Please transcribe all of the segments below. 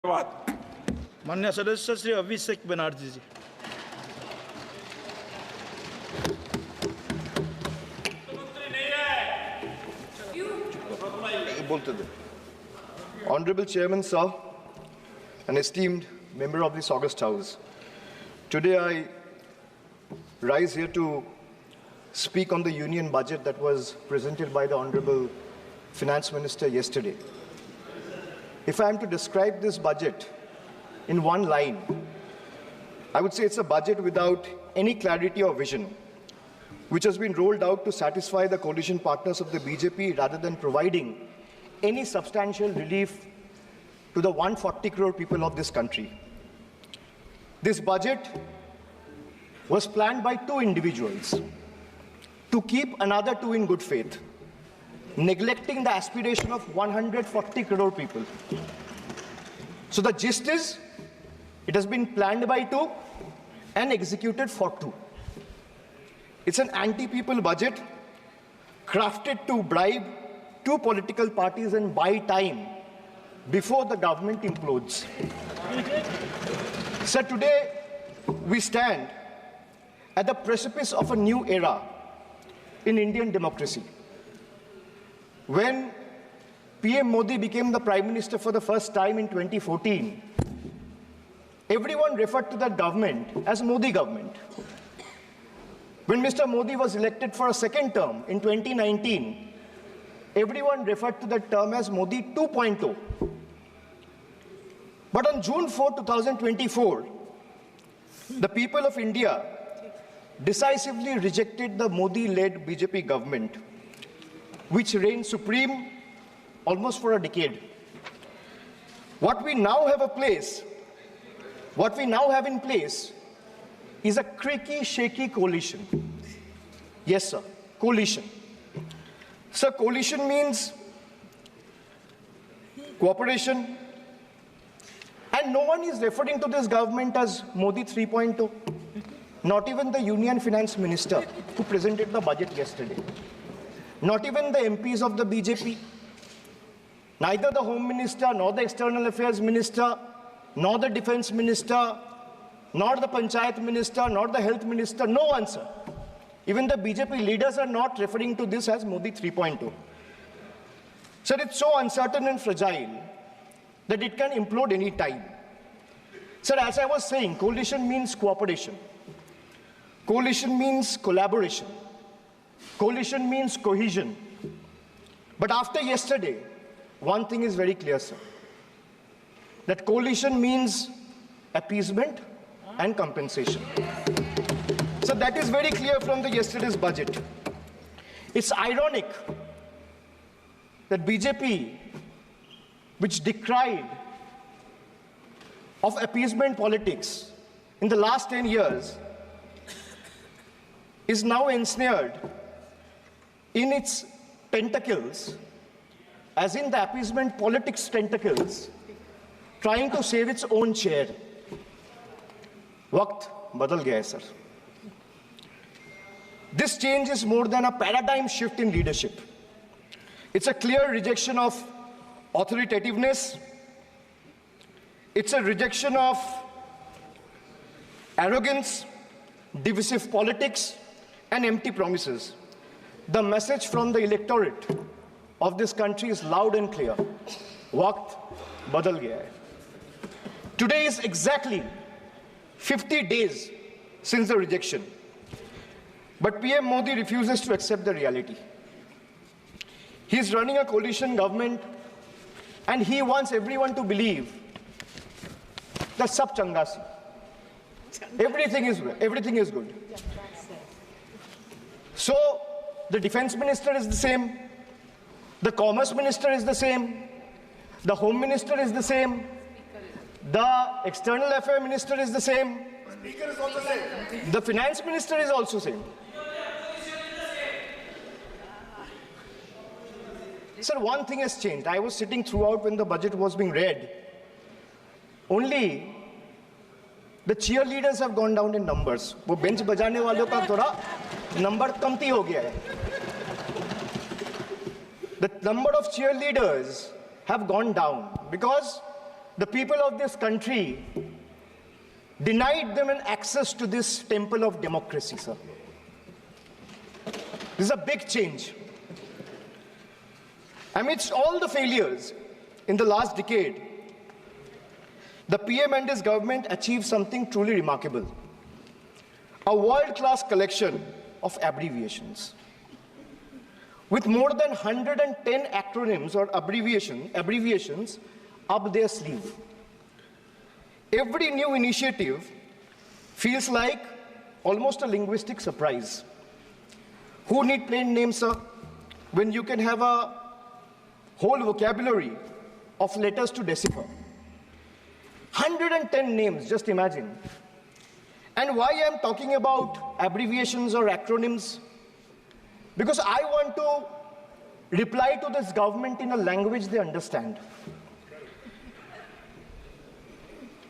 धन्यवाद। माननीय सदस्य श्री अभिषेक बनर्जी जी। Honorable Chairman, sir, an esteemed member of this August House, today I rise here to speak on the union budget that was presented by the Honorable Finance Minister yesterday. If I am to describe this budget in one line, I would say it's a budget without any clarity or vision, which has been rolled out to satisfy the coalition partners of the BJP rather than providing any substantial relief to the 140 crore people of this country. This budget was planned by two individuals to keep another two in good faith, neglecting the aspiration of 140 crore people. So the gist is, it has been planned by two and executed for two. It's an anti-people budget crafted to bribe two political parties and buy time before the government implodes. So today we stand at the precipice of a new era in Indian democracy. When PM Modi became the Prime Minister for the first time in 2014, everyone referred to that government as Modi government. When Mr. Modi was elected for a second term in 2019, everyone referred to that term as Modi 2.0. But on June 4, 2024, the people of India decisively rejected the Modi-led BJP government, which reigned supreme almost for a decade. What we now have in place is a creaky, shaky coalition. Yes, sir, coalition. So coalition means cooperation, and no one is referring to this government as Modi 3.0. Not even the Union Finance Minister who presented the budget yesterday. Not even the MPs of the BJP, neither the Home Minister, nor the External Affairs Minister, nor the Defense Minister, nor the Panchayat Minister, nor the Health Minister, no one, sir. Even the BJP leaders are not referring to this as Modi 3.0. Sir, it's so uncertain and fragile that it can implode any time. Sir, as I was saying, coalition means cooperation. Coalition means collaboration. Coalition means cohesion. But after yesterday, one thing is very clear, sir. That coalition means appeasement and compensation. So that is very clear from the yesterday's budget. It's ironic that BJP, which decried of appeasement politics in the last 10 years, is now ensnared in its tentacles, as in the appeasement politics tentacles, trying to save its own chair. Waqt badal gaya hai, sir. This change is more than a paradigm shift in leadership. It's a clear rejection of authoritativeness. It's a rejection of arrogance, divisive politics, and empty promises. The message from the electorate of this country is loud and clear. Waqt badal gaya hai. Today is exactly 50 days since the rejection. But PM Modi refuses to accept the reality. He is running a coalition government and he wants everyone to believe that sab changa si. Everything is good. So the defense minister is the same, the commerce minister is the same, the home minister is the same, the external affairs minister is the same, speaker is also same, the finance minister is also same. Sir, one thing has changed. I was sitting throughout when the budget was being read. Only the cheerleaders have gone down in numbers. वो bench बजाने वालों का थोड़ा number कमती हो गया है. The number of cheerleaders have gone down because the people of this country denied them an access to this temple of democracy, sir. This is a big change. Amidst all the failures in the last decade, the PM and his government achieved something truly remarkable. A world-class collection of abbreviations. With more than 110 acronyms or abbreviations up their sleeve. Every new initiative feels like almost a linguistic surprise. Who need plain names, sir, when you can have a whole vocabulary of letters to decipher? 110 names, just imagine. And why I'm talking about abbreviations or acronyms? Because I want to reply to this government in a language they understand.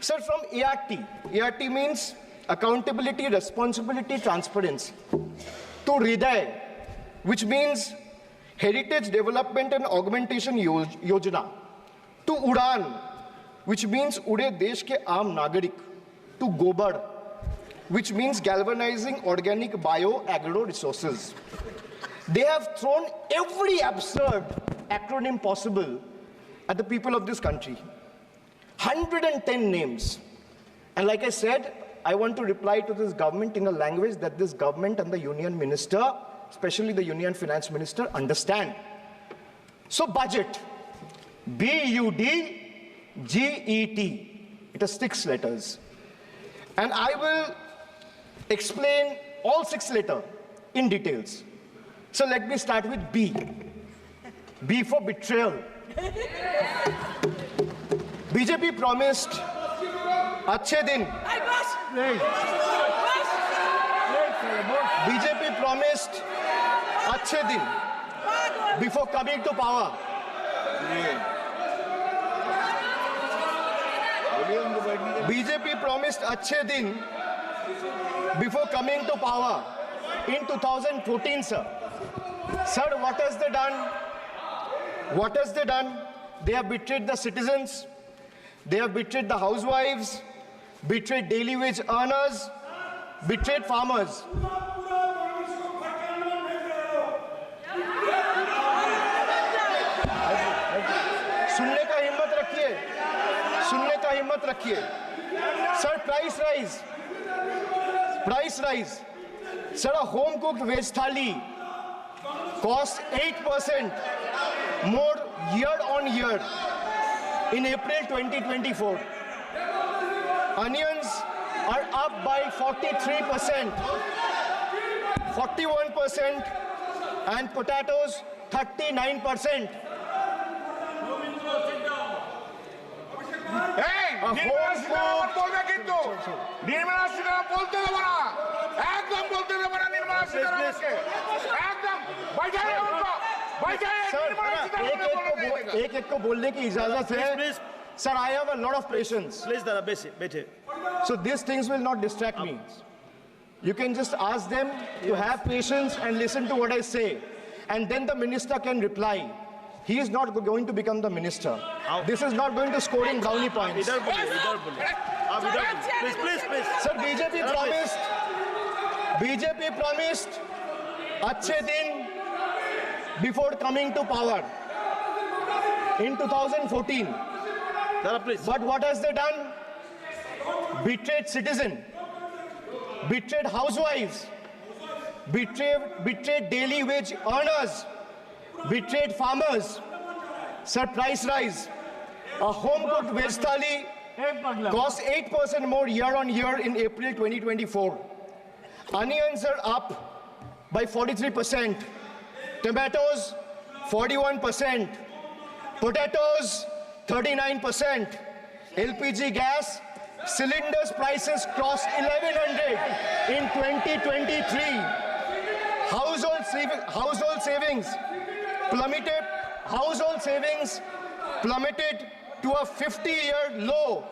Sir, from ART. ART means accountability, responsibility, transparency. To Hriday, which means Heritage Development and Augmentation Yojana. To Udan, which means Ude Desh ke Aam Nagarik. To Gobar, which means galvanizing organic bio-agro resources. They have thrown every absurd acronym possible at the people of this country. 110 names. And like I said, I want to reply to this government in a language that this government and the union minister, especially the union finance minister, understand. So budget, B-U-D-G-E-T. It has 6 letters. And I will explain all 6 letters in details. So let me start with B. B for betrayal. BJP promised Achhe Din. BJP promised Achhe Din before coming to power. BJP promised Achhe Din before coming to power in 2014, sir. Sir, what has they done? What has they done? They have betrayed the citizens. They have betrayed the housewives, betrayed daily wage earners, betrayed farmers. सुनने का हिम्मत रखिए, सुनने का हिम्मत रखिए. Sir, price rise. Sir, a home cooked veg thali costs 8% more year on year in April 2024. Onions are up by 43%, 41%, and potatoes 39%. एक को बोलने की इजाजत है. Sir, I have a lot of patience. Please, Dada, बैठे. So these things will not distract me. You can just ask them to have patience and listen to what I say. And then the minister can reply. He is not going to become the minister. This is not going to score in brownie points. Please. Sir, BJP promised Achhe Din before coming to power in 2014. Dada, please. But what has they done? Betrayed citizen, betrayed housewives, betrayed daily wage earners, betrayed farmers. Sir, price rise. A home-cooked veg thali costs 8% more year on year in April 2024. Onions are up by 43%. Tomatoes, 41%. Potatoes, 39%. LPG gas cylinders prices crossed 1100 in 2023. Household savings plummeted to a 50-year low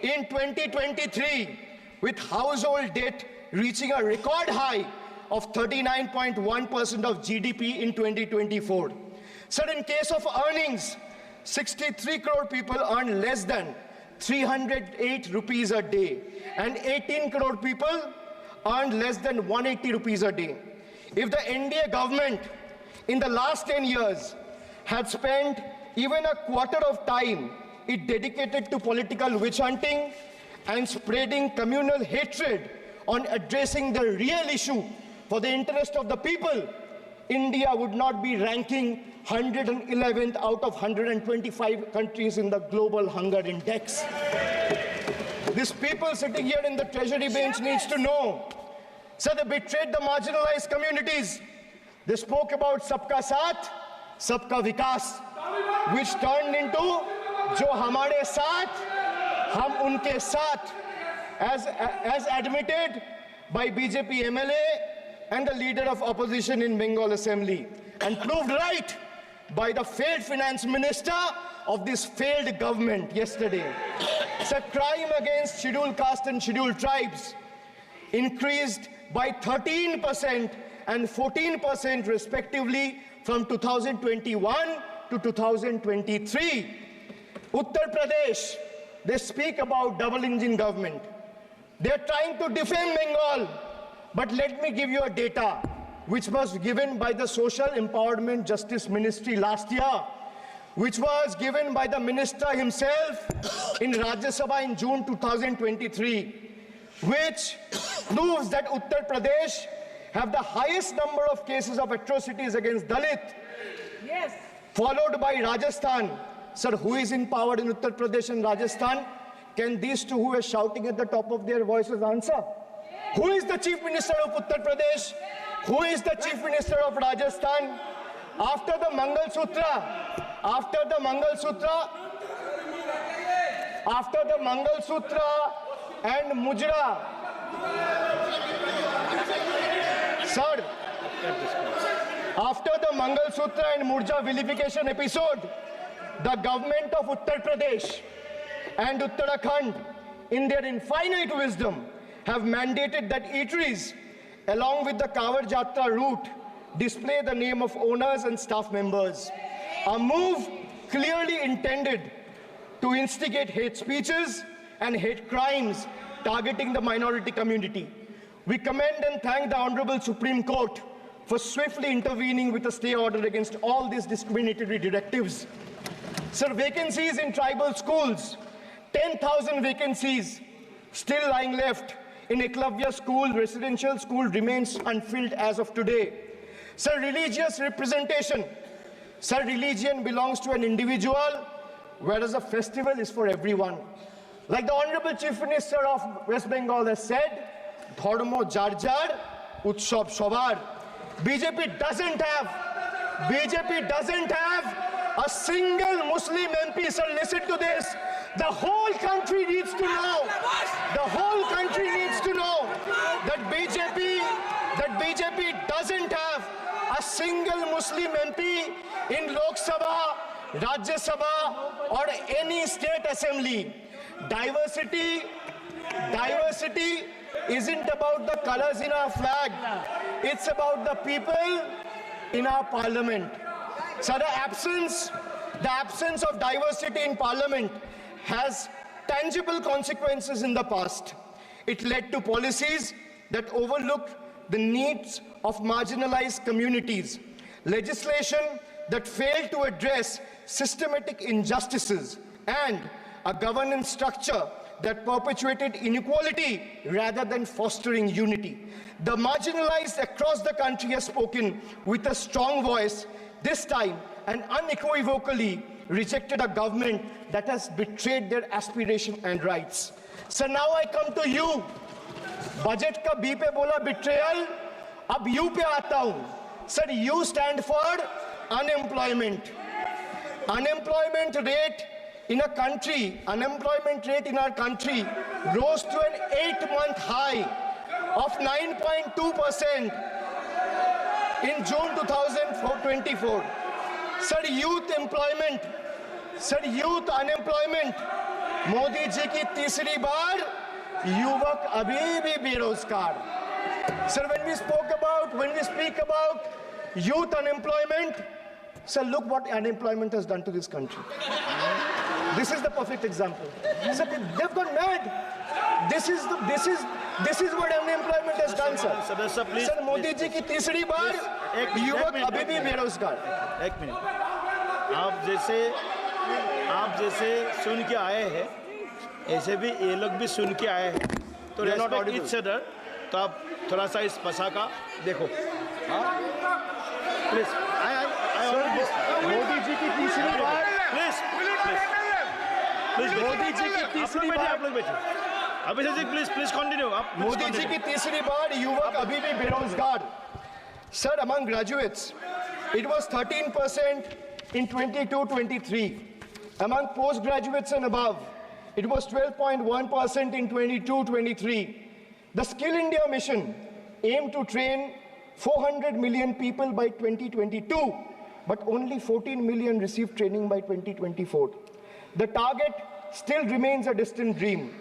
in 2023, with household debt reaching a record high of 39.1% of GDP in 2024. Sir, in case of earnings, 63 crore people earn less than 308 rupees a day, and 18 crore people earned less than 180 rupees a day. If the NDA government in the last 10 years had spent even a quarter of time it dedicated to political witch hunting and spreading communal hatred on addressing the real issue for the interest of the people, India would not be ranking 111th out of 125 countries in the global hunger index. These people sitting here in the treasury bench needs to know. So they betrayed the marginalized communities. They spoke about Sabka Saath, Sabka Vikas, which turned into Jo Hamare Saath, Hum Unke Saath, as admitted by BJP MLA and the leader of opposition in Bengal Assembly, and proved right by the failed finance minister of this failed government yesterday. So crime against scheduled caste and scheduled tribes increased by 13% and 14% respectively from 2021 to 2023. Uttar Pradesh, they speak about double engine government. They're trying to defame Bengal. But let me give you a data which was given by the Social Empowerment Justice Ministry last year, which was given by the minister himself in Rajya Sabha in June 2023, which proves that Uttar Pradesh have the highest number of cases of atrocities against Dalit, yes, followed by Rajasthan. Sir, who is in power in Uttar Pradesh and Rajasthan? Can these two who are shouting at the top of their voices answer? Who is the Chief Minister of Uttar Pradesh? Who is the Chief Minister of Rajasthan? After the Mangal Sutra and Mujra, sir, after the Mangal Sutra and Murja vilification episode, the government of Uttar Pradesh and Uttarakhand, in their infinite wisdom, have mandated that eateries, along with the Kawar Jatra route, display the name of owners and staff members. A move clearly intended to instigate hate speeches and hate crimes targeting the minority community. We commend and thank the Honorable Supreme Court for swiftly intervening with a stay order against all these discriminatory directives. Sir, vacancies in tribal schools, 10,000 vacancies still lying left in Eklavya school, residential school, remains unfilled as of today. Sir, religious representation. Sir, religion belongs to an individual, whereas a festival is for everyone. Like the Honorable Chief Minister of West Bengal has said, Dharmo jar jar, Utsav shobar. BJP doesn't have a single Muslim MP. Sir, listen to this. The whole country needs to know. That BJP doesn't have a single Muslim MP in Lok Sabha, Rajya Sabha, or any state assembly. Diversity isn't about the colors in our flag. It's about the people in our parliament. So the absence of diversity in parliament has tangible consequences in the past. It led to policies that overlooked the needs of marginalized communities, legislation that failed to address systematic injustices, and a governance structure that perpetuated inequality rather than fostering unity. The marginalized across the country have spoken with a strong voice, this time and unequivocally rejected a government that has betrayed their aspiration and rights. So now I come to you. Budget ka B pe bola betrayal, ab U pe aata hu. Sir, U stand for unemployment. Unemployment rate in our country rose to an 8-month high of 9.2% in June 2024. Sir, youth unemployment, Modi ji ki तीसरी बार युवक अभी भी बेरोजगार. Sir, when we speak about youth unemployment, sir, look what unemployment has done to this country. This is the perfect example. Sir, they've gone mad. This is what unemployment has done, sir. सदस्य please sir, Modi ji की तीसरी बार युवक अभी भी बेरोजगार। एक minute, आप जैसे सुन के आए हैं, ऐसे भी ये लोग भी सुन के आए हैं, तो They are not respect audible. Each other. तो आप थोड़ा सा इस भाषा का देखो, प्लीज। मोदी जी की तीसरी बार प्लीज मोदी जी की तीसरी बार आप लोग बैठिए। Abhishek ji please continue. आप मोदी जी की तीसरी बार युवक अभी भी बेरोजगार। Sir, among graduates, it was 13% in 22-23. Among postgraduates and above, it was 12.1% in 22-23. The Skill India mission aimed to train 400 million people by 2022, but only 14 million received training by 2024. The target still remains a distant dream.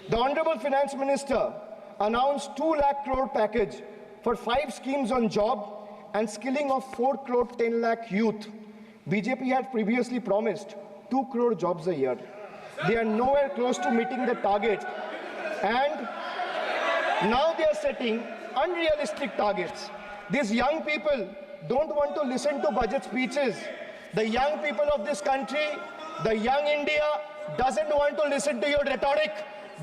The Honorable Finance Minister announced 2 lakh crore package for 5 schemes on job and skilling of 4 crore 10 lakh youth. BJP had previously promised 2 crore jobs a year. They are nowhere close to meeting the target, and now they are setting unrealistic targets. These young people don't want to listen to budget speeches. The young people of this country, the young India, doesn't want to listen to your rhetoric,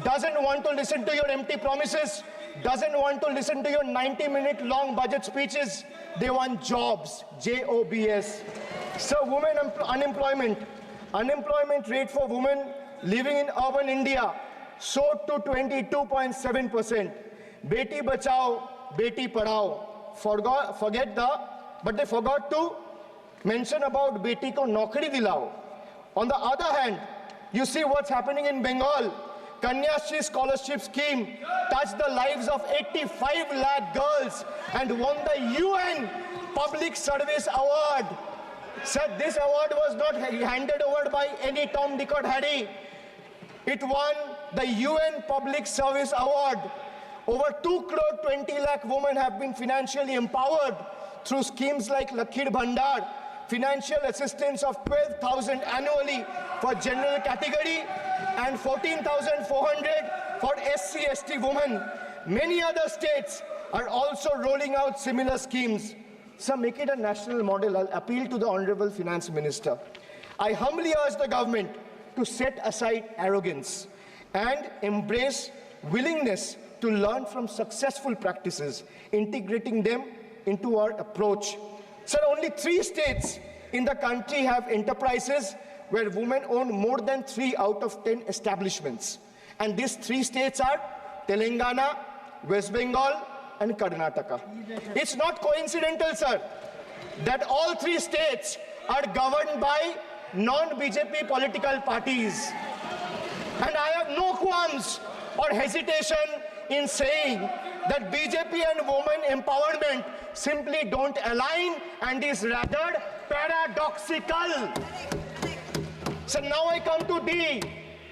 doesn't want to listen to your empty promises, doesn't want to listen to your 90-minute long budget speeches. They want jobs, J-O-B-S. So women unemployment rate for women living in urban India soared to 22.7%. Beti Bachao, Beti Padhao. But they forgot to mention about Beti ko Naukri Dilao. On the other hand, you see what's happening in Bengal. Kanyashri scholarship scheme touched the lives of 85 lakh girls and won the UN Public Service Award. Sir, this award was not handed over by any Tom, Dick or Harry. It won the UN Public Service Award. Over 2 crore 20 lakh women have been financially empowered through schemes like Lakhir Bhandar, financial assistance of 12,000 annually for general category and 14,400 for SC/ST women. Many other states are also rolling out similar schemes. So make it a national model. I'll appeal to the Honorable Finance Minister. I humbly urge the government to set aside arrogance and embrace willingness to learn from successful practices, integrating them into our approach. Sir, only 3 states in the country have enterprises where women own more than 3 out of 10 establishments. And these 3 states are Telangana, West Bengal, and Karnataka. It's not coincidental, sir, that all 3 states are governed by non-BJP political parties. And I have no qualms or hesitation in saying that BJP and women empowerment simply don't align and is rather paradoxical. So now I come to D,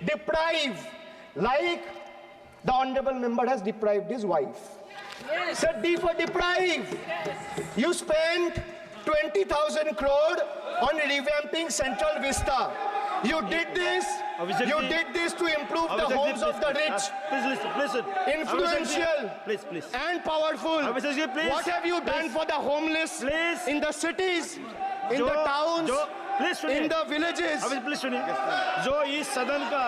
deprive, like the Honorable Member has deprived his wife. Yes. So D for deprive. Yes. You spent 20,000 crore on revamping Central Vista. You did this to improve the homes of the rich, influential and powerful. What have you done for the homeless in the cities, in the towns, in the villages? जो इस सदन का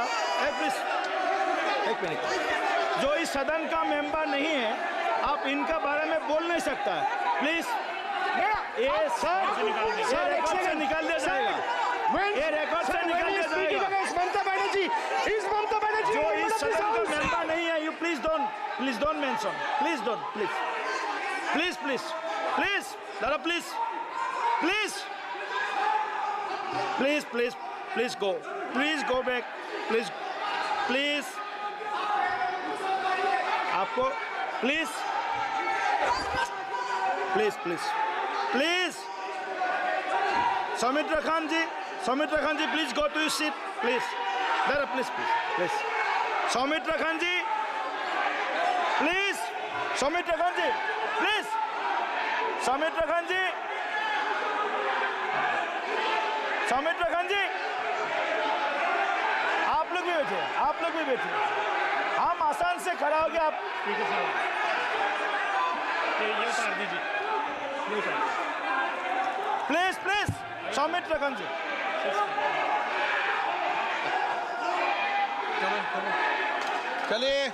एक minute, जो इस सदन का member नहीं है, आप इनका बारे में बोल नहीं सकता है, प्लीज। ये सर रिकॉर्ड से निकाल दिया जाएगा, ये रिकॉर्ड से निकाल दिया जाएगा। जो इस सदन का मेंबर नहीं है, you please don't mention, please दादा प्लीज गो बैक, प्लीज आपको please Soumitra Khan ji please go to your seat, please दादा प्लीज सौमित्र खान जी प्लीज बैठे, आप लोग भी बैठे। हम आसान से खड़ा हो गया, आप ठीक है साहब, ये उतार दीजिए, ये उतार। प्लीज प्लीज सौमित्र रखन जी। चलिए,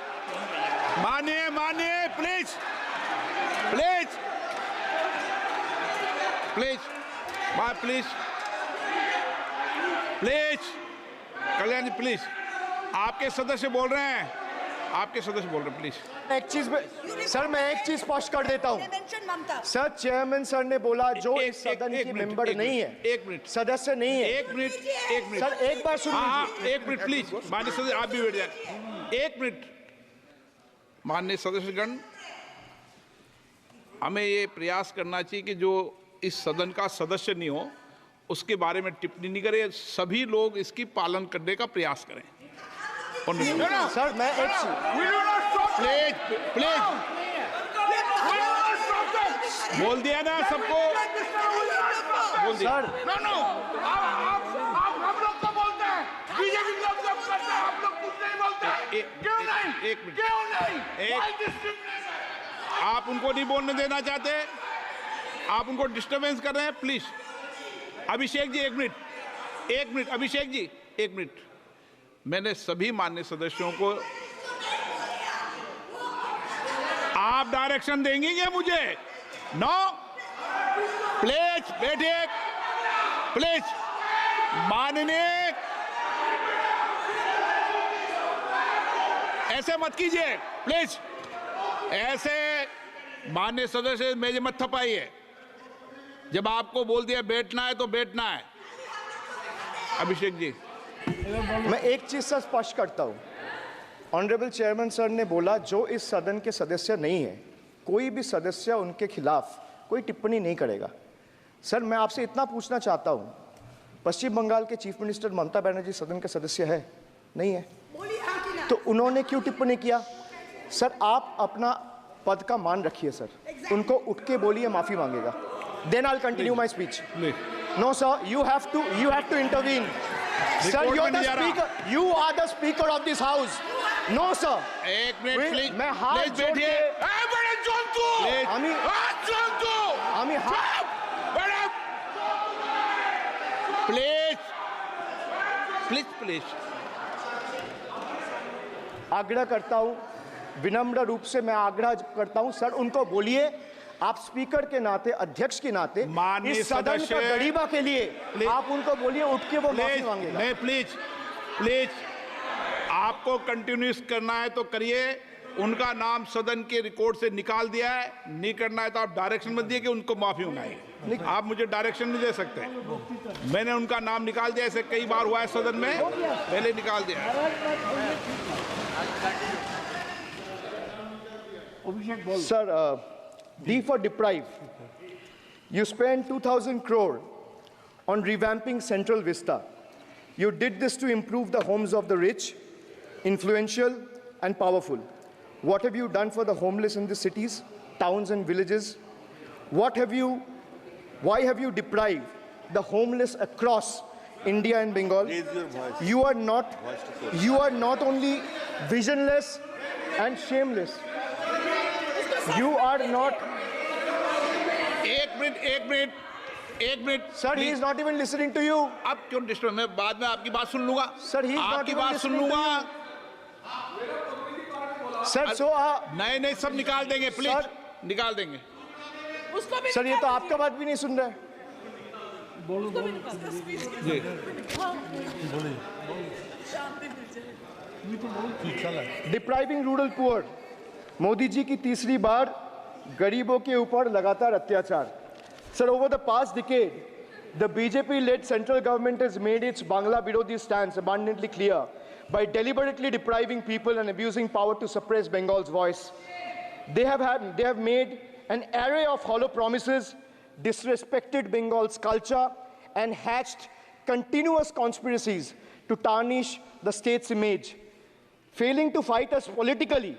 मानिए मानिए, please please please please please Kalyan ji, please, आपके सदस्य बोल रहे हैं, आपके सदस्य बोल रहे हैं, प्लीज। एक चीज सर, मैं एक चीज स्पष्ट कर देता हूँ सर। चेयरमैन सर ने बोला जो इस सदन की मेंबर नहीं है, एक मिनट, सदस्य नहीं है। एक मिनट सर एक बार सुन हाँ, लीजिए। एक मिनट प्लीज, माननीय सदस्य आप भी बैठ जाए, एक मिनट। माननीय सदस्यगण, हमें ये प्रयास करना चाहिए कि जो इस सदन का सदस्य नहीं हो उसके बारे में टिप्पणी नहीं करें, सभी लोग इसकी पालन करने का प्रयास करें। सर मैं एक प्लीज प्लीज बोल दिया ना सबको, बोल दिया। सर आप हम लोग को बोलते हैं, बीजेपी लोग जब करते हैं, आप लोग कुछ नहीं बोलते। क्यों नहीं? एक मिनट, क्यों नहीं? एक- Why this discrimination? आप उनको नहीं बोलने देना चाहते, आप उनको डिस्टरबेंस कर रहे हैं, प्लीज। अभिषेक जी एक मिनट, अभिषेक जी एक मिनट। मैंने सभी माननीय सदस्यों को, आप डायरेक्शन देंगे क्या मुझे? नो, प्लीज बैठिए, प्लीज। माननीय, ऐसे मत कीजिए प्लीज, ऐसे माननीय सदस्य मेरे मत थपाइए। जब आपको बोल दिया बैठना है तो बैठना है। अभिषेक जी, मैं एक चीज सर स्पष्ट करता हूँ। ऑनरेबल चेयरमैन सर ने बोला जो इस सदन के सदस्य नहीं है, कोई भी सदस्य उनके खिलाफ कोई टिप्पणी नहीं करेगा। सर मैं आपसे इतना पूछना चाहता हूँ, पश्चिम बंगाल के चीफ मिनिस्टर ममता बनर्जी सदन के सदस्य है? नहीं है, तो उन्होंने क्यों टिप्पणी किया? सर आप अपना पद का मान रखिए सर, उनको उठ के बोलिए माफी मांगेगा। Then I will continue my speech. No sir, you have to intervene. Sir, you're the speaker. You are the speaker of this house. No sir. एक मिनट प्लीज, मैं हाथ प्लीज जोड़ बैठिए। के बड़े जंतु, प्लीज, हाथ जंतु, बड़े प्लीज प्लीज प्लीज। आग्रह करता हूं, विनम्र रूप से मैं आग्रह करता हूं सर, उनको बोलिए आप स्पीकर के नाते, अध्यक्ष के नाते माननीय इस सदन सदस्य, का गरिमा के लिए आप उनको बोलिए उठ के वो माफी प्लीज मांगेगा। नहीं, प्लीज प्लीज, आपको कंटिन्यूस करना है तो करिए। उनका नाम सदन के रिकॉर्ड से निकाल दिया है, नहीं करना है तो आप डायरेक्शन मत दिए कि उनको माफी मंगाइए। आप मुझे डायरेक्शन नहीं दे सकते। मैंने उनका नाम निकाल दिया, ऐसे कई बार हुआ है सदन में, पहले निकाल दिया है। Sir, D for deprive. You spent 2,000 crore on revamping Central Vista. You did this to improve the homes of the rich, influential, and powerful. What have you done for the homeless in the cities, towns, and villages? Why have you deprived the homeless across India and Bengal? You are not only visionless and shameless. You are not. एक minute Sir, he is not even listening to you. अब क्यों disturb? मैं बाद में आपकी बात सुन लूंगा। Sir, he is not आपकी even बात सुन listening to लूंगा। Sir, so नहीं, सब निकाल देंगे, प्लीज Sir, निकाल देंगे। सर ये तो आपका बात भी नहीं सुन रहा है। Depriving rural poor, Modi ji की तीसरी बार गरीबों के ऊपर लगातार अत्याचार। Sir, over the past decade, the BJP-led central government has made its Bangla Birodi stance abundantly clear by deliberately depriving people and abusing power to suppress Bengal's voice. They have made an array of hollow promises, disrespected Bengal's culture, and hatched continuous conspiracies to tarnish the state's image. Failing to fight us politically,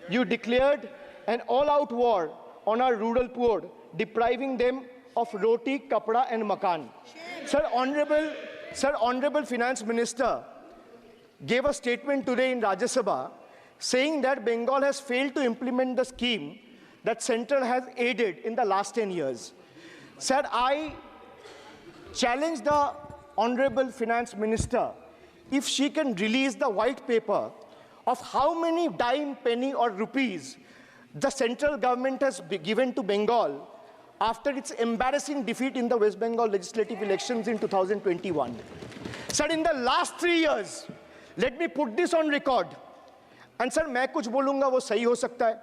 you declared an all-out war on our rural poor, depriving them of roti, kapda, and makan. Sir, honorable Finance Minister, gave a statement today in Rajya Sabha saying that Bengal has failed to implement the scheme that Central has aided in the last 10 years. Sir, I challenge the Honorable Finance Minister if she can release the white paper of how many dime, penny or rupees the central government has given to Bengal after its embarrassing defeat in the West Bengal legislative elections in 2021. Sir, in the last 3 years, let me put this on record. And sir, मैं कुछ बोलूँगा वो सही हो सकता है,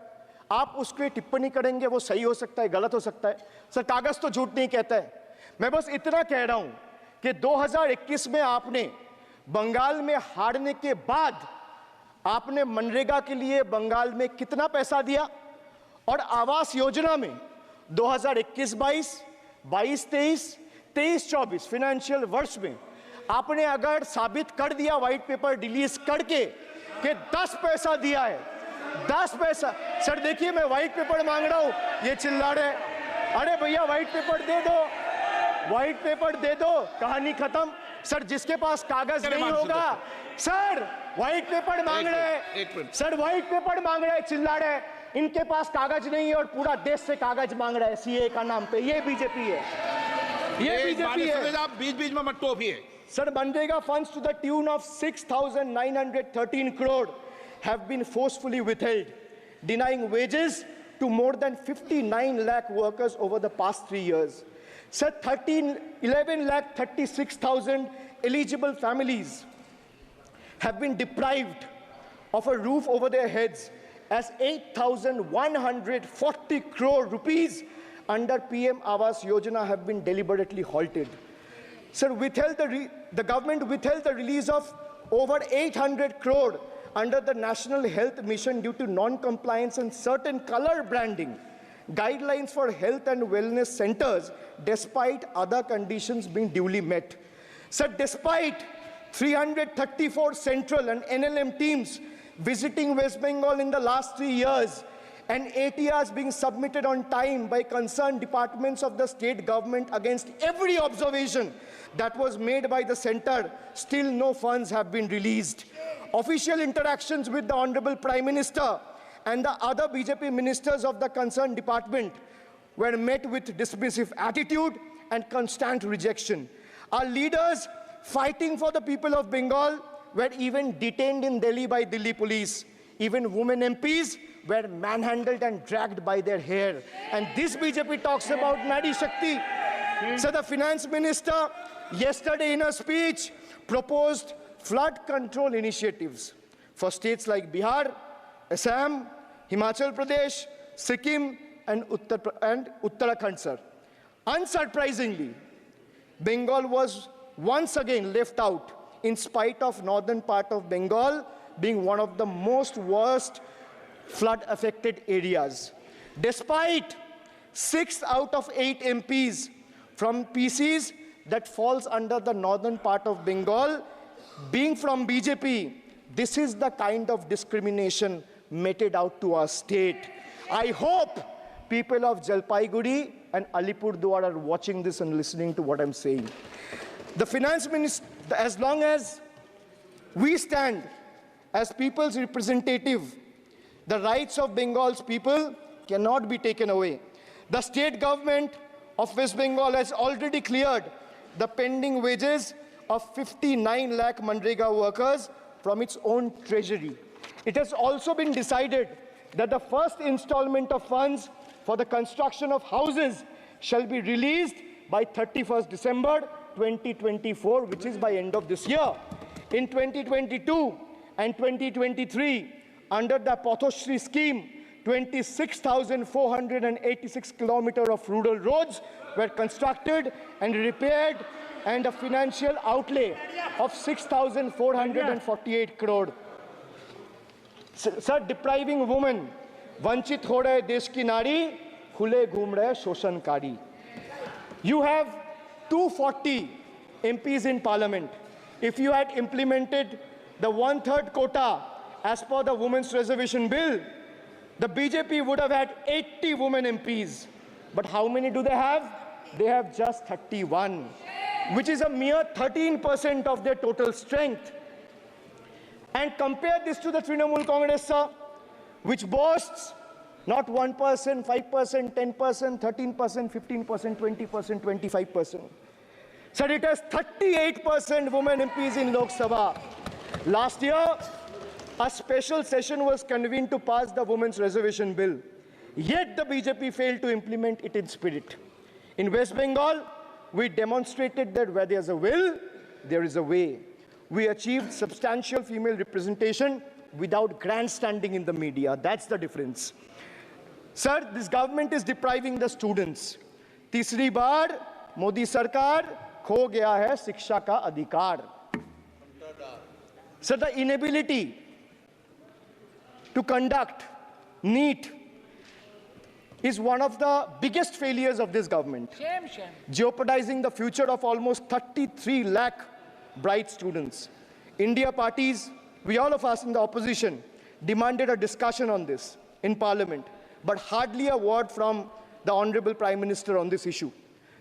आप उसके टिप्पणी करेंगे वो सही हो सकता है, गलत हो सकता है. सर, कागज तो झूठ नहीं कहता है. मैं बस इतना कह रहा हूँ कि 2021 में आपने बंगाल में हारने के बाद आपने मनरेगा के लिए बंगाल में कितना पैसा दिया, और आवास योजना में 2021-22, 22-23, 23-24 फाइनेंशियल वर्ष में आपने अगर साबित कर दिया व्हाइट पेपर रिलीज करके कि 10 पैसा दिया है, 10 पैसा. सर देखिए, मैं व्हाइट पेपर मांग रहा हूं, ये चिल्ला रहे. अरे भैया व्हाइट पेपर दे दो, व्हाइट पेपर दे दो, कहानी खत्म. सर जिसके पास कागज नहीं होगा, सर व्हाइट पेपर मांग रहे, सर व्हाइट पेपर मांग रहे, चिल्ला रहे. इनके पास कागज नहीं है और पूरा देश से कागज मांग रहा है सीए का नाम पे. ये बीजेपी है, ये बीजेपी है. आप बीच-बीच में मत टोपिए. Sir, Manrega funds to the tune of 6,913 crore have been forcefully withheld, denying wages to more than 59 lakh workers over the past 3 years. Sir, 11 lakh 36,000 eligible families have been deprived of a roof over their heads as 8,140 crore rupees under PM Awas Yojana have been deliberately halted. Sir, the government withheld the release of over 800 crore under the National Health Mission due to non-compliance and certain color branding guidelines for health and wellness centers, despite other conditions being duly met. Sir, despite 334 central and NLM teams visiting West Bengal in the last 3 years, and ATRs being submitted on time by concerned departments of the state government against every observation that was made by the center, still no funds have been released. Official interactions with the Honorable Prime Minister and the other BJP ministers of the concerned department were met with dismissive attitude and constant rejection. Our leaders fighting for the people of Bengal were even detained in Delhi by Delhi police. Even women MPs were manhandled and dragged by their hair. And this BJP talks about Nari Shakti. So the finance minister yesterday in a speech proposed flood control initiatives for states like Bihar, Assam, Himachal Pradesh, Sikkim, and Uttarakhand, sir. Unsurprisingly, Bengal was once again left out, in spite of northern part of Bengal being one of the most worst flood-affected areas. Despite 6 out of 8 MPs from PCs that falls under the northern part of Bengal being from BJP, this is the kind of discrimination meted out to our state. I hope people of Jalpaiguri and Alipurduar are watching this and listening to what I'm saying. The finance minister, as long as we stand as people's representative, the rights of Bengal's people cannot be taken away. The state government of West Bengal has already cleared the pending wages of 59 lakh Manrega workers from its own treasury. It has also been decided that the first installment of funds for the construction of houses shall be released by 31st December 2024, which is by end of this year. In 2022 and 2023, under the Pathoshri scheme, 26,486 kilometers of rural roads were constructed and repaired, and a financial outlay of 6,448 crore. Sir, depriving women, vanchit ho rahe desh ki nari, khule ghum rahe shoshankari. You have 240 MPs in parliament. If you had implemented the 1/3 quota as per the Women's Reservation Bill, the BJP would have had 80 women MPs. But how many do they have? They have just 31, which is a mere 13% of their total strength. And compare this to the Trinamool Congress, sir, which boasts not 1%, 5%, 10%, 13%, 15%, 20%, 25%. Sir, it has 38% women MPs in Lok Sabha. Last year, a special session was convened to pass the Women's Reservation Bill. Yet the BJP failed to implement it in spirit. In West Bengal, we demonstrated that where there's a will, there is a way. We achieved substantial female representation without grandstanding in the media. That's the difference. Sir, this government is depriving the students. तीसरी बार मोदी सरकार खो गया है शिक्षा का अधिकार. Sir, the inability to conduct NEET is one of the biggest failures of this government, jeopardizing the future of almost 33 lakh bright students. India parties, we all of us in the opposition, demanded a discussion on this in Parliament, but hardly a word from the Honorable Prime Minister on this issue.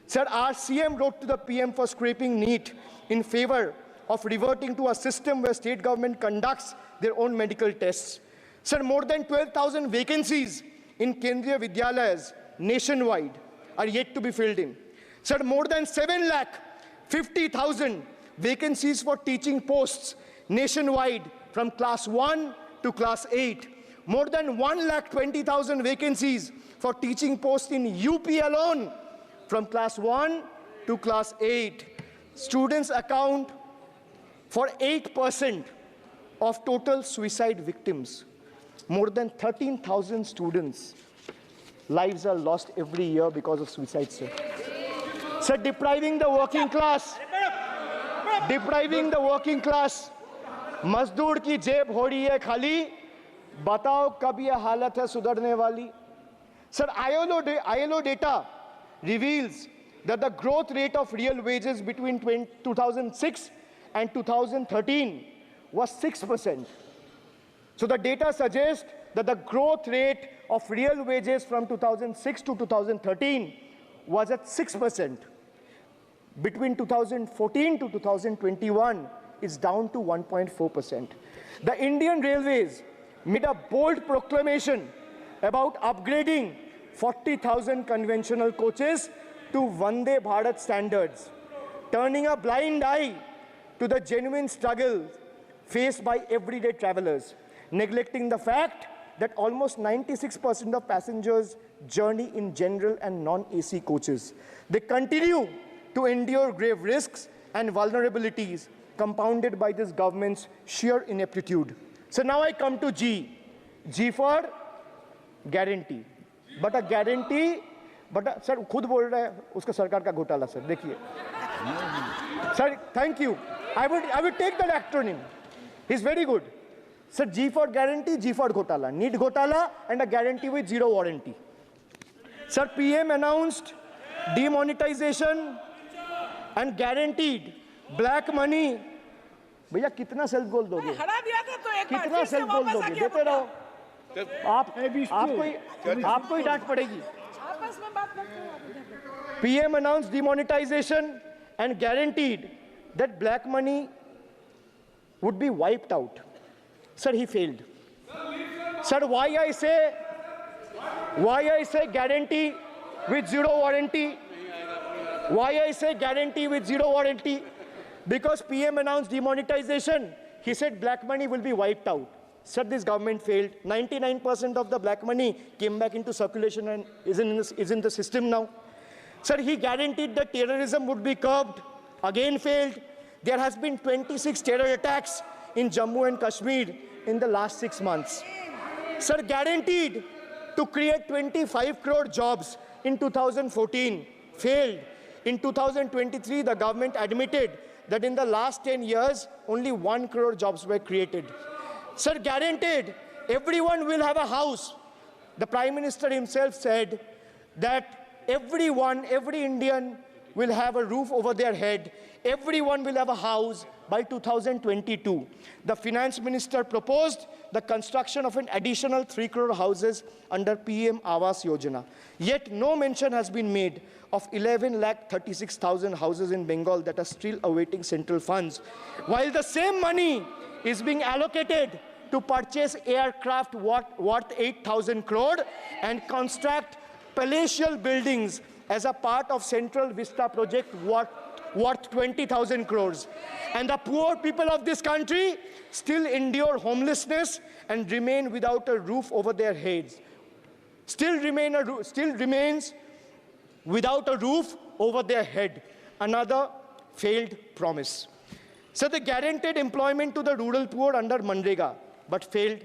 Sir, our CM wrote to the PM for scrapping NEET in favor of reverting to a system where state government conducts their own medical tests. Sir, more than 12,000 vacancies in Kendriya Vidyalayas nationwide are yet to be filled in. Sir, more than 7,50,000 vacancies for teaching posts nationwide from class 1 to class 8. More than 1,20,000 vacancies for teaching posts in UP alone from class 1 to class 8. Students account for 8% of total suicide victims. More than 13,000 students' lives are lost every year because of suicide, sir. Sir, depriving the working class, मजदूर की जेब हो रही है खाली, बताओ कब ये हालत है सुधरने वाली? Sir, ILO data reveals that the growth rate of real wages between 2006 and 2013 was 6%. So the data suggests that the growth rate of real wages from 2006 to 2013 was at 6%. Between 2014 to 2021, it's down to 1.4%. The Indian Railways made a bold proclamation about upgrading 40,000 conventional coaches to Vande Bharat standards, turning a blind eye to the genuine struggle faced by everyday travelers, neglecting the fact that almost 96% of passengers journey in general and non-AC coaches. They continue to endure grave risks and vulnerabilities compounded by this government's sheer ineptitude. So now I come to G. G for guarantee. But a guarantee, sir, खुद बोल रहा है उसका सरकार का घोटाला, sir. देखिए. Sir, thank you. I would take that acronym. He's very good. Sir, G for guarantee, G for घोटाला. Need घोटाला and a guarantee with zero warranty. Sir, PM announced demonetization and guaranteed black money. भैया कितना self goal दोगे? हरा दिया था तो एक बार कितना सेल्फ गोल दोगे? देते रहो. आपको ही डांट पड़ेगी. आपस में बात करते हैं. PM announced demonetization and guaranteed that black money would be wiped out. Sir, he failed. Sir, why I say guarantee with zero warranty? Why I say guarantee with zero warranty? Because PM announced demonetization. He said black money will be wiped out. Sir, this government failed. 99% of the black money came back into circulation and is in the system now. Sir, he guaranteed that terrorism would be curbed. Again failed. There has been 26 terror attacks in Jammu and Kashmir in the last 6 months. Sir, guaranteed to create 25 crore jobs in 2014. Failed. In 2023, the government admitted that in the last 10 years, only 1 crore jobs were created. Sir, guaranteed everyone will have a house. The Prime Minister himself said that every Indian will have a roof over their head. Everyone will have a house by 2022. The Finance Minister proposed the construction of an additional 3 crore houses under PM Awas Yojana. Yet no mention has been made of 11,36,000 houses in Bengal that are still awaiting central funds. While the same money is being allocated to purchase aircraft worth 8,000 crore and construct palatial buildings as a part of Central Vista project worth 20,000 crores. And the poor people of this country still endure homelessness and remain without a roof over their heads. Still remains without a roof over their head. Another failed promise. So they guaranteed employment to the rural poor under Manrega, but failed.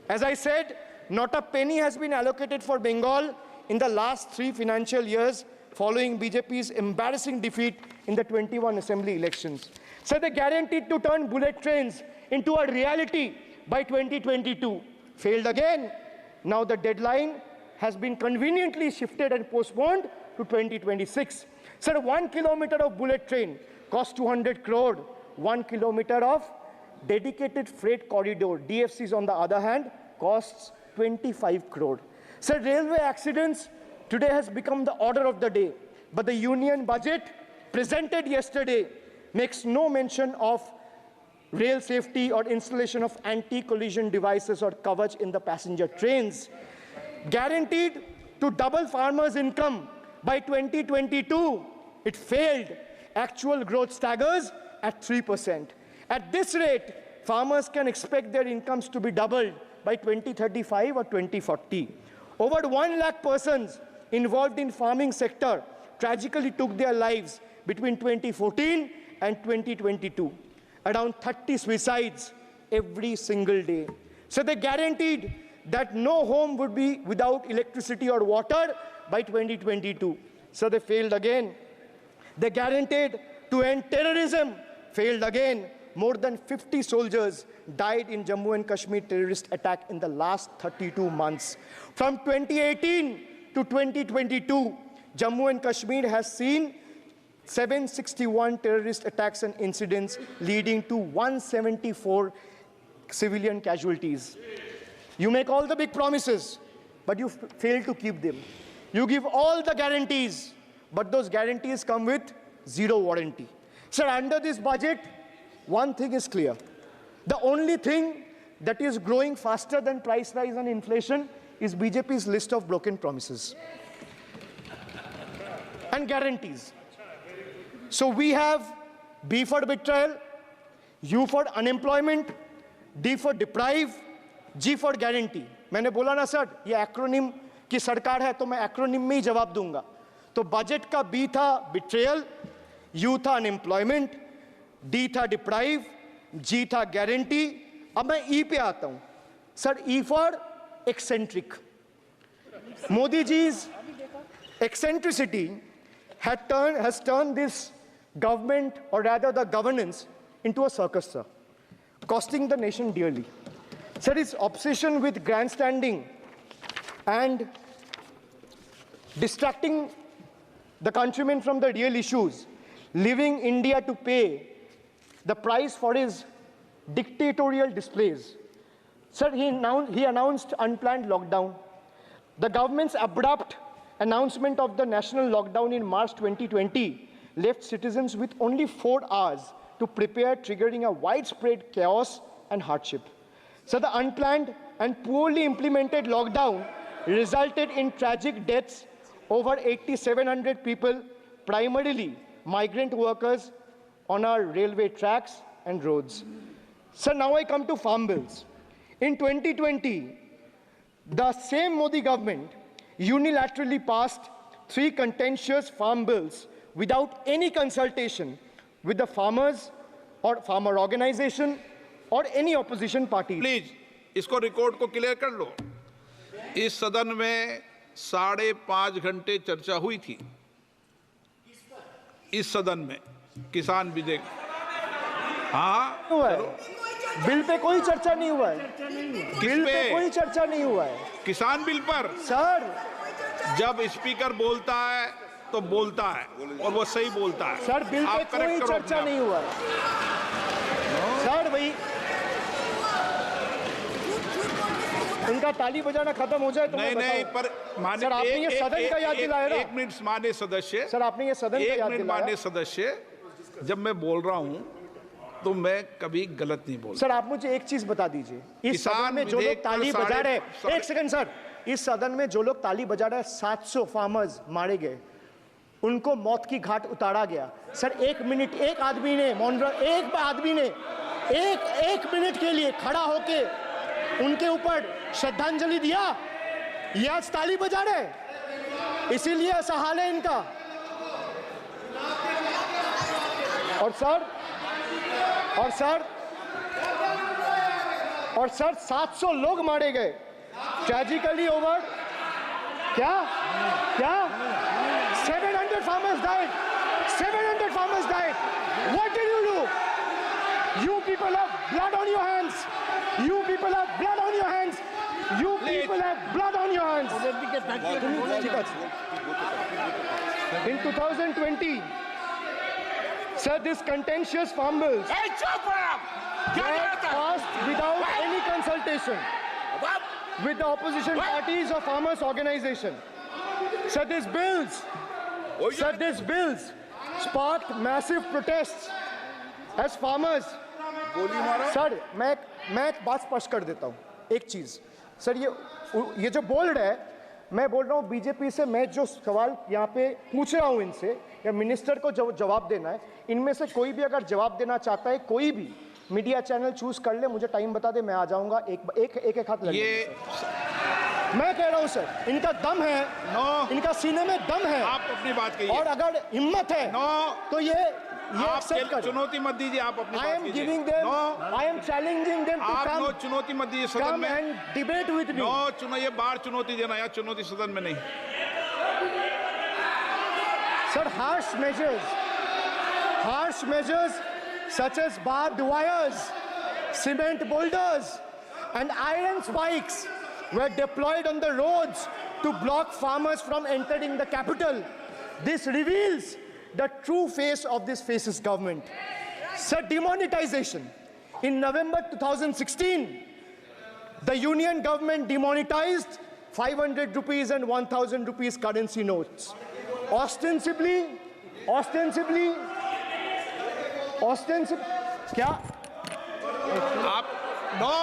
As I said, not a penny has been allocated for Bengal in the last 3 financial years following BJP's embarrassing defeat in the 21 assembly elections. So they guaranteed to turn bullet trains into a reality by 2022. Failed again. Now the deadline has been conveniently shifted and postponed to 2026. So 1 kilometer of bullet train costs 200 crore. 1 kilometer of dedicated freight corridor, DFCs on the other hand, costs 25 crore. So railway accidents today has become the order of the day. But the union budget presented yesterday makes no mention of rail safety or installation of anti-collision devices or Kavach in the passenger trains. Guaranteed to double farmers' income by 2022. It failed. Actual growth staggers at 3%. At this rate, farmers can expect their incomes to be doubled by 2035 or 2040. Over 1 lakh persons involved in farming sector tragically took their lives between 2014 and 2022. Around 30 suicides every single day. So they guaranteed that no home would be without electricity or water by 2022. So they failed again. They guaranteed to end terrorism. Failed again. More than 50 soldiers died in Jammu and Kashmir terrorist attack in the last 32 months. From 2018 to 2022, Jammu and Kashmir has seen 761 terrorist attacks and incidents leading to 174 civilian casualties. You make all the big promises, but you fail to keep them. You give all the guarantees, but those guarantees come with zero warranty. Sir, under this budget, one thing is clear. The only thing that is growing faster than price rise and inflation is BJP's list of broken promises and guarantees. So we have B for betrayal, U for unemployment, D for deprive, G for guarantee. मैंने बोला ना sir, ये acronym की सरकार है तो मैं acronym में ही जवाब दूंगा. तो बजट का B था betrayal, U था unemployment, D था deprive, G था guarantee. अब मैं E पे आता हूं. Sir, E for eccentric. Modi ji's eccentricity has turned this government, or rather the governance, into a circus, sir, costing the nation dearly. Sir, his obsession with grandstanding and distracting the countrymen from the real issues, leaving India to pay the price for his dictatorial displays. Sir, he announced unplanned lockdown. The government's abrupt announcement of the national lockdown in March 2020 left citizens with only 4 hours to prepare, triggering a widespread chaos and hardship. So the unplanned and poorly implemented lockdown resulted in tragic deaths. Over 8,700 people, primarily migrant workers, on our railway tracks and roads. So now I come to farm bills. In 2020, the same Modi government unilaterally passed 3 contentious farm bills without any consultation with the farmers or farmer organization or any opposition party. Please इसको record को clear कर लो. इस सदन में 5.5 घंटे चर्चा हुई थी. इस सदन में किसान विधेयक. हाँ, हुआ है. बिल पे कोई चर्चा नहीं हुआ है. बिल पे कोई चर्चा नहीं हुआ है. किसान बिल पर सर, जब स्पीकर बोलता है तो बोलता है और वो सही बोलता है. सर, बिल पे आप कोई correct करो चर्चा अपने नहीं हुआ है. सर, भाई उनका ताली बजाना खत्म हो जाए तो नहीं मैं नहीं, बताऊं. पर माने सर, आपने ये सदन का याद दिलाया ना. 1 मिनट माने सदस्य. सर, आपने ये सदन का 1 याद मिनट दिलाया. माने सदस्य, जब मैं बोल रहा हूं तो मैं कभी गलत नहीं बोलता। सर आप मुझे एक चीज बता दीजिए, इस किसान सदन में जो लोग विधेयक पर ताली बजा रहे साढ़े- एक सेकंड सर, इस सदन में जो लोग ताली बजा रहे हैं, 700 फार्मर्स मारे गए, उनको मौत की घाट उतारा गया। सर एक मिनट, एक आदमी ने एक आदमी ने एक मिनट के लिए खड़ा होके उनके ऊपर श्रद्धांजलि दिया, ये आज ताली बजा रहे, इसीलिए ऐसा हाल है इनका। और सर 700 लोग मारे गए, ट्रेजिकली ओवर, क्या 700 farmers died, 700 farmers died. What did you do? You people have blood on your hands. You people have blood on your hands. You people have blood on your hands. In 2020, sir, this contentious farm bills ए, चुप रहो। क्या were करता है? passed without any consultation with the opposition parties or farmers organization. Sir, these bills sparked massive protests as farmers. Sir मैं एक बात स्पष्ट कर देता हूँ, एक चीज सर, ये जो बोल्ड है, मैं बोल रहा हूँ बीजेपी से, मैं जो सवाल यहाँ पे पूछ रहा हूँ इनसे, या मिनिस्टर को जवाब देना है, इनमें से कोई भी अगर जवाब देना चाहता है, कोई भी मीडिया चैनल चूज कर ले, मुझे टाइम बता दे, मैं आ जाऊंगा, एक हाथ लगे। मैं कह रहा हूं सर, इनका दम है, इनका सीने में दम है, आप अपनी बात कहिए, और अगर हिम्मत है तो ये आप एक्सेप्ट कर। चुनौती मत दीजिए, आप अपनी I बात am कीजिए। giving them, I am challenging them to आप नो come, चुनौती मत दीजिए सदन come में। and debate with me. No चुनो, ये बाहर चुनौती देना, या चुनौती सदन में नहीं। Sir, harsh measures such as barbed wires, cement boulders, and iron spikes were deployed on the roads to block farmers from entering the capital. This reveals the true face of this fascist government. Sir, demonetization. In November 2016, the union government demonetized 500 rupees and 1000 rupees currency notes. Ostensibly, क्या? आप no,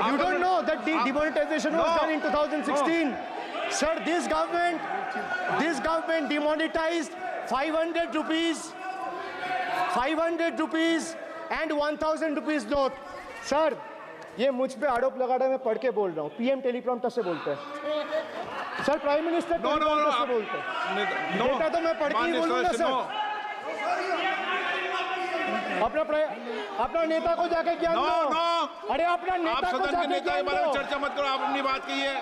You don't know that the demonetization was done in 2016. Sir, this government demonetized 500 rupees and 1000 rupees note. Sir, ये मुझ पे आरोप लगा रहा है, मैं पढ़ के बोल रहा हूँ, पीएम टेलीप्रॉम्प्टर से बोलते हैं। सर, प्राइम मिनिस्टर टेलीप्रॉम्प्टर से बोलते हैं। बेटा तो मैं पढ़ के ही बोलूंगा सर। अपना नेता को जाके ज्ञान दो। अरे अपना नेता को जाके ज्ञान दो। चर्चा मत करो, आप अपनी बात कीजिए।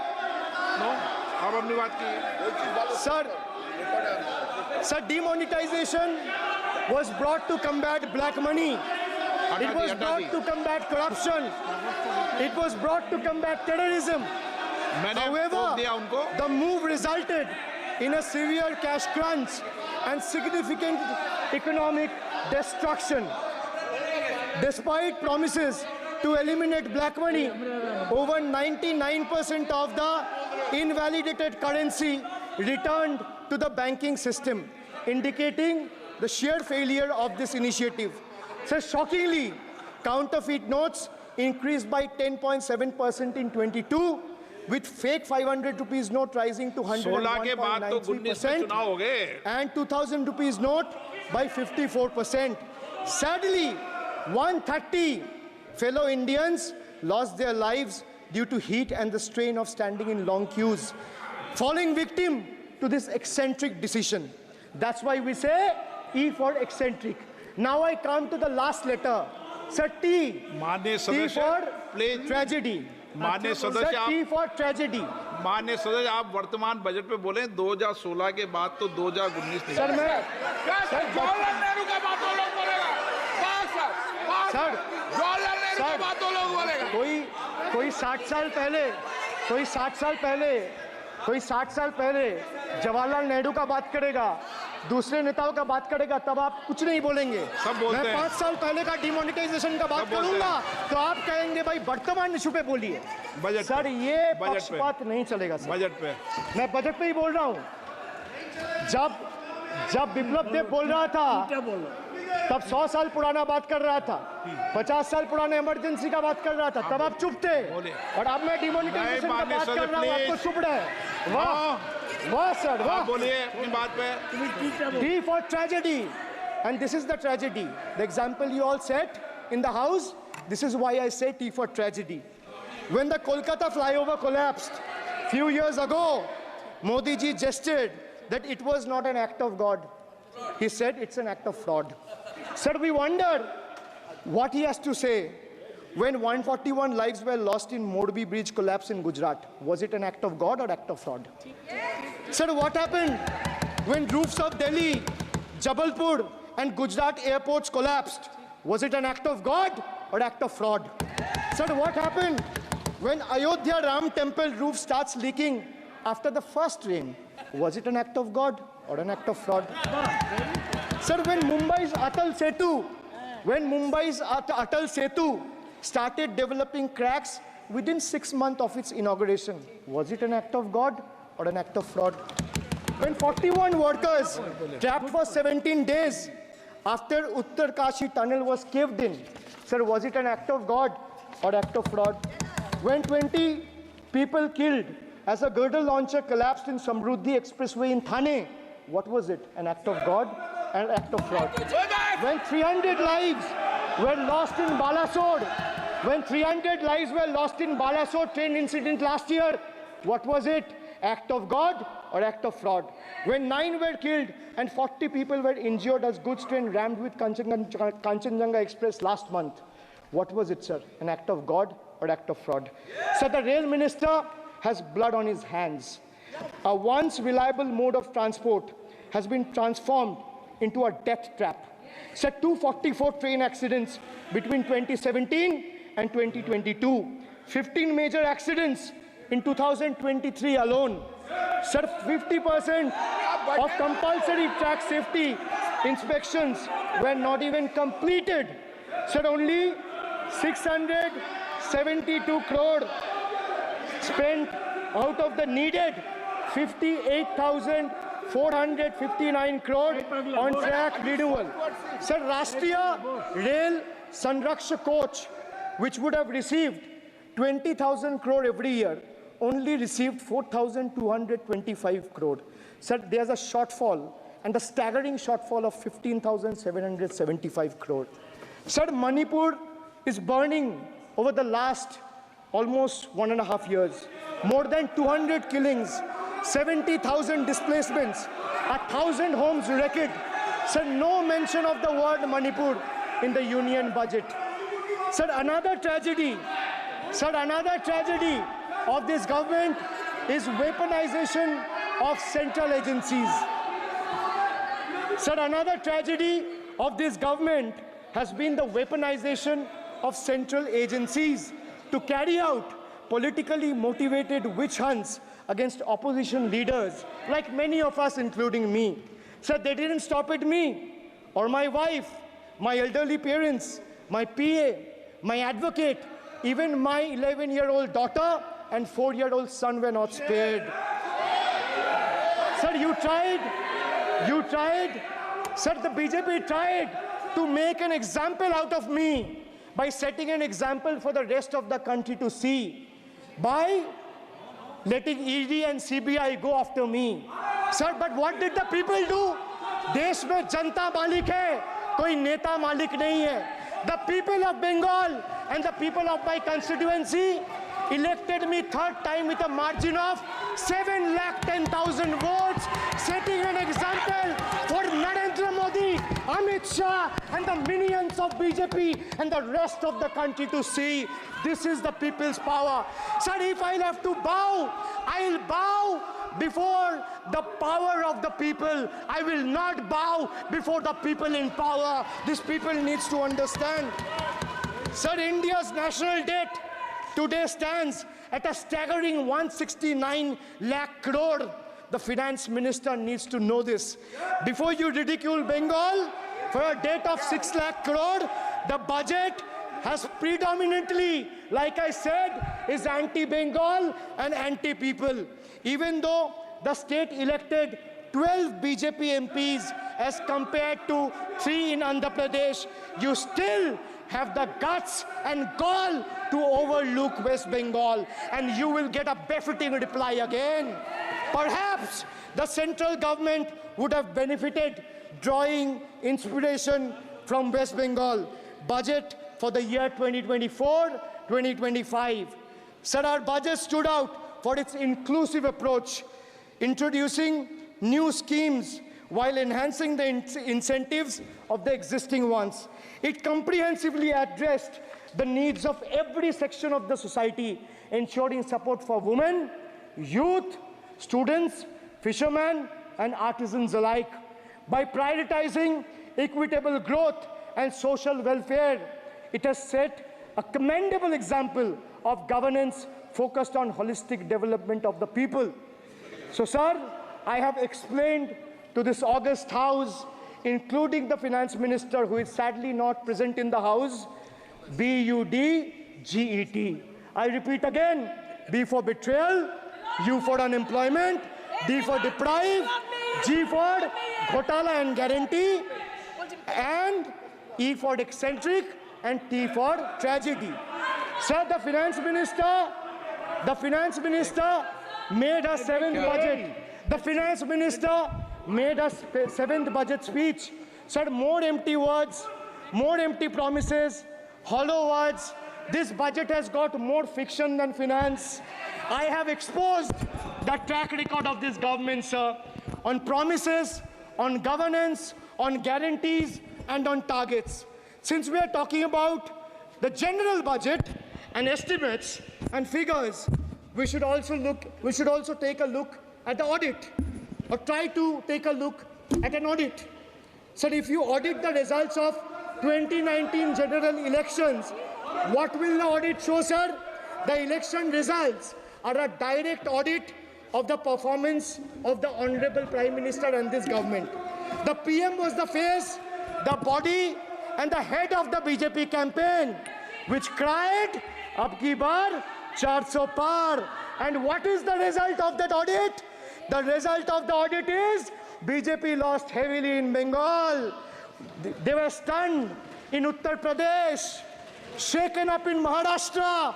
आप अपनी बात कीजिए। Sir, demonetization was brought to combat black money. It was brought to combat corruption. It was brought to combat terrorism. However, the move resulted in a severe cash crunch and significant economic destruction. Despite promises to eliminate black money, over 99% of the invalidated currency returned to the banking system, indicating the sheer failure of this initiative. So shockingly, counterfeit notes increased by 10.7% in 22, with fake 500 rupees note rising to 101.93% and 2000 rupees note by 54%. Sadly, 130 fellow Indians lost their lives due to heat and the strain of standing in long queues, falling victim to this eccentric decision. That's why we say E for eccentric. Now I come to the last letter. Sir, T. माननीय T सदस्य, for please. tragedy. माननीय Sir, सदस्य, T for tragedy. माननीय सदस्य, आप वर्तमान budget पे बोले 2016 के बाद तो 2019 नहीं। सर मैं जवाहरलाल नेहरू का बात वो लोग बोलेगा। सर जवाहरलाल नेहरू का बात वो लोग बोलेगा। कोई 60 साल पहले जवाहरलाल नेहरू का बात करेगा, दूसरे नेताओं का बात करेगा, तब आप कुछ नहीं बोलेंगे। सब बोलते मैं हैं। 5 साल पहले का डिमोनेटाइजेशन का बात करूंगा तो आप कहेंगे भाई वर्तमान इशू पे बोलिए। बजट सर पे। ये बजट पे। पक्षपात नहीं चलेगा सर। बजट पे मैं बजट पे ही बोल रहा हूँ। जब विप्लव देव बोल रहा था, तब 100 साल पुराना बात कर रहा था, 50 साल पुराने इमरजेंसी का बात कर रहा था, तब आप चुप थे। और अब मैं डिमोनेटाइजेशन का बात कर रहा हूँ, आपको चुप रहे। वाह वाह सर, वाह। बोलिए अपनी बात पे। T for tragedy. And this is the tragedy. The example you all set in the house, this is why I say T for tragedy. When the Kolkata flyover collapsed few years ago, Modi ji gestured that it was not an act of God. He said it's an act of fraud. Sir, we wonder what he has to say when 141 lives were lost in Morbi Bridge collapse in Gujarat. Was it an act of God or act of fraud? Sir, what happened when roofs of Delhi, Jabalpur and Gujarat airports collapsed? Was it an act of God or act of fraud? Sir, what happened when Ayodhya Ram temple roof starts leaking after the first rain? Was it an act of God or an act of fraud? Sir, when Mumbai's Atal Setu started developing cracks within 6 months of its inauguration, was it an act of God or an act of fraud? When 41 workers trapped for 17 days after Uttar Kashi tunnel was caved in, sir, was it an act of God or act of fraud? When 20 people killed as a girdle launcher collapsed in Samruddhi Expressway in Thane, what was it? An act of God and an act of fraud? When 300 lives were lost in Balasore train incident last year, what was it? Act of God or act of fraud? When 9 were killed and 40 people were injured as goods train rammed with Kanchenjunga Express last month, what was it, sir? An act of God or act of fraud? So the rail minister has blood on his hands. A once reliable mode of transport has been transformed into a death trap. So 244 train accidents between 2017 and 2022, 15 major accidents in 2023 alone. Sir, 50% of compulsory track safety inspections were not even completed. Sir, only 672 crore spent out of the needed 58,459 crore on track renewal. Sir, Rashtriya Rail Sanraksha coach, which would have received 20,000 crore every year, only received 4,225 crore. Sir, there's a shortfall, and a staggering shortfall of 15,775 crore. Sir, Manipur is burning over the last almost 1.5 years. More than 200 killings, 70,000 displacements, 1,000 homes wrecked. Sir, no mention of the word Manipur in the union budget. Sir, another tragedy of this government is weaponization of central agencies. Sir, another tragedy of this government has been the weaponization of central agencies to carry out politically motivated witch hunts against opposition leaders, like many of us, including me. Sir, they didn't stop at me or my wife, my elderly parents, my PA, my advocate, even my 11-year-old daughter and 4-year-old son were not spared. Sir, you tried. Sir, the BJP tried to make an example out of me by setting an example for the rest of the country to see, by letting ED and CBI go after me. Sir, but what did the people do? देश में जनता मालिक है, कोई नेता मालिक नहीं है. The people of Bengal and the people of my constituency elected me third time with a margin of 710,000 votes, setting an example for Narendra Modi, Amit Shah and the minions of BJP and the rest of the country to see. This is the people's power. Sir, if I'll have to bow, I'll bow before the power of the people. I will not bow before the people in power. This people needs to understand. Sir, India's national debt today stands at a staggering 169 lakh crore. The finance minister needs to know this. Before you ridicule Bengal for a debt of 6 lakh crore, the budget has predominantly, like I said, is anti-Bengal and anti-people. Even though the state elected 12 BJP MPs as compared to 3 in Andhra Pradesh, you still have the guts and gall to overlook West Bengal, and you will get a befitting reply again. Perhaps the central government would have benefited drawing inspiration from West Bengal budget for the year 2024-2025. Sir, our budget stood out for its inclusive approach, introducing new schemes while enhancing the incentives of the existing ones. It comprehensively addressed the needs of every section of the society, ensuring support for women, youth, students, fishermen, and artisans alike. By prioritizing equitable growth and social welfare, it has set a commendable example of governance focused on holistic development of the people. So, sir, I have explained to this august House, including the Finance Minister, who is sadly not present in the House, BUDGET. I repeat again, B for betrayal, U for unemployment, D for deprive, G for ghotala and guarantee, and E for eccentric, and T for tragedy. Sir, the Finance Minister made a seventh budget. The Finance Minister made a seventh budget speech. Sir, more empty words, more empty promises, hollow words. This budget has got more fiction than finance. I have exposed the track record of this government, sir, on promises, on governance, on guarantees, and on targets. Since we are talking about the general budget and estimates and figures, we should also take a look at the audit, or try to take a look at an audit. So if you audit the results of 2019 general elections, what will the audit show, sir? The election results are a direct audit of the performance of the Honorable Prime Minister and this government. The PM was the face, the body, and the head of the BJP campaign, which cried, "Ab ki baar 400 par." And what is the result of that audit? The result of the audit is BJP lost heavily in Bengal. They were stunned in Uttar Pradesh, shaken up in Maharashtra.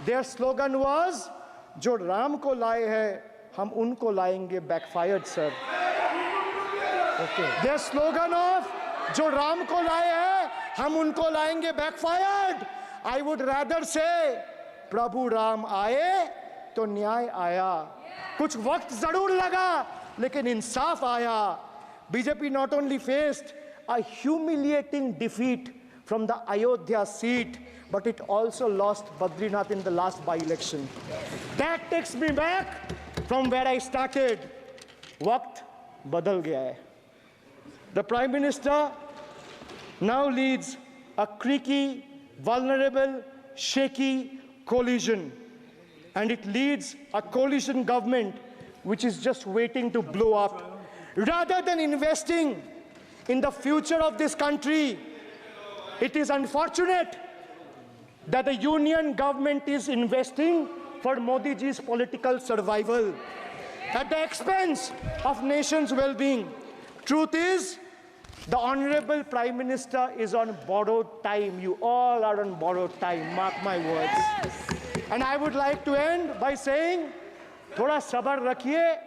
Their slogan was, "Jo Ram ko laaye hai, hum unko laayenge," backfired, sir. Okay. Their slogan of "Jo Ram ko laaye hai, hum unko laayenge," backfired. I would rather say, "Prabhu Ram aaye, to न्याय आया." कुछ वक्त जरूर लगा, लेकिन इंसाफ आया. BJP not only faced a humiliating defeat from the Ayodhya seat, but it also lost Badrinath in the last by-election. That takes me back from where I started. Waqt badal gaya hai. The Prime Minister now leads a creaky, vulnerable, shaky coalition. And it leads a coalition government which is just waiting to blow up. Rather than investing in the future of this country, it is unfortunate that the union government is investing for Modi ji's political survival at the expense of nation's well-being. Truth is, the Honorable Prime Minister is on borrowed time. You all are on borrowed time, mark my words. And I would like to end by saying, थोड़ा सब्र रखिए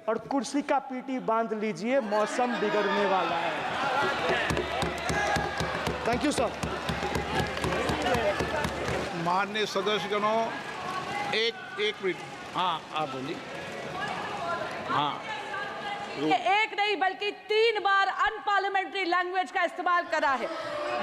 और कुर्सी का PT बांध लीजिए, मौसम बिगड़ने वाला है. Thank you, sir. माननीय सदस्यगणों, एक मिनट. हाँ, आप बोलिए. हाँ. एक नहीं बल्कि 3 बार अनपार्लियामेंट्री लैंग्वेज का इस्तेमाल करा है.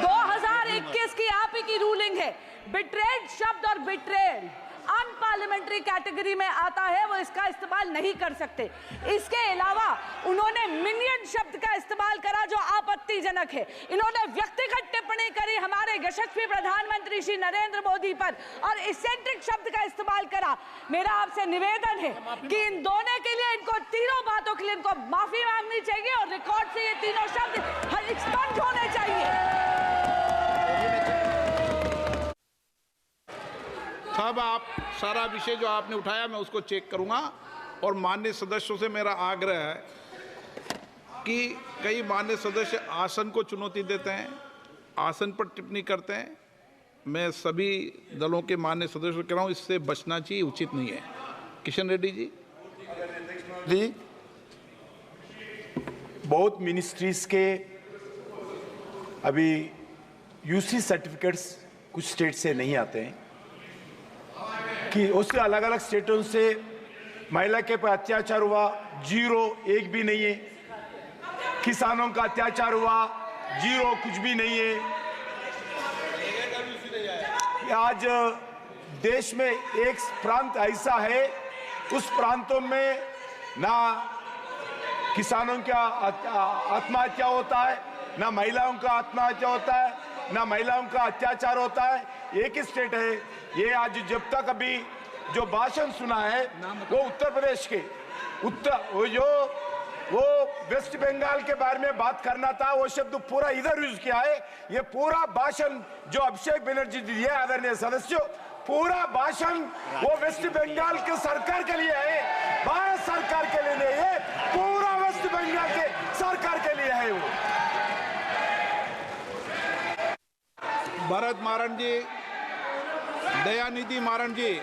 2021 की आप ही की रूलिंग है. बिट्रेड शब्द और बिट्रेड अनपार्लियामेंट्री कैटेगरी में आता है, वो इसका इस्तेमाल नहीं कर सकते. इसके अलावा उन्होंने मिनियन शब्द का इस्तेमाल करा जो आपत्तिजनक है. इन्होंने व्यक्तिगत टिप्पणी करी हमारे यशस्वी प्रधानमंत्री श्री नरेंद्र मोदी पर और इसेंट्रिक शब्द का इस्तेमाल करा. मेरा आपसे निवेदन है कि इन दोनों के लिए, इनको तीनों बातों के लिए इनको माफी मांगनी चाहिए और रिकॉर्ड से ये तीनों शब्द एक्सपंज होने चाहिए. साहब, आप सारा विषय जो आपने उठाया मैं उसको चेक करूंगा और माननीय सदस्यों से मेरा आग्रह है कि कई मान्य सदस्य आसन को चुनौती देते हैं, आसन पर टिप्पणी करते हैं। मैं सभी दलों के मान्य सदस्यों को कह रहा हूँ, इससे बचना चाहिए, उचित नहीं है। किशन रेड्डी जी। जी, बहुत मिनिस्ट्रीज के अभी यूसी सर्टिफिकेट्स कुछ स्टेट से नहीं आते हैं कि उससे अलग अलग स्टेटों से महिला के पर अत्याचार हुआ, 0 एक भी नहीं है। किसानों का अत्याचार हुआ, 0 कुछ भी नहीं है। आज देश में एक प्रांत ऐसा है, उस प्रांतों में ना किसानों का आत्महत्या होता है, ना महिलाओं का आत्महत्या होता है, ना महिलाओं का अत्याचार होता है। एक ही स्टेट है ये। आज जब तक अभी जो भाषण सुना है वो उत्तर प्रदेश के वो वेस्ट बंगाल के बारे में बात करना था, वो शब्द पूरा इधर यूज किया है। ये पूरा भाषण जो अभिषेक बनर्जी दिए आदरणीय सदस्यों, पूरा भाषण वो वेस्ट बंगाल के सरकार के लिए है, भारत सरकार के लिए नहीं है, पूरा वेस्ट बंगाल के सरकार के लिए है। वो भरत मारण जी, दयानिधि मारण जी।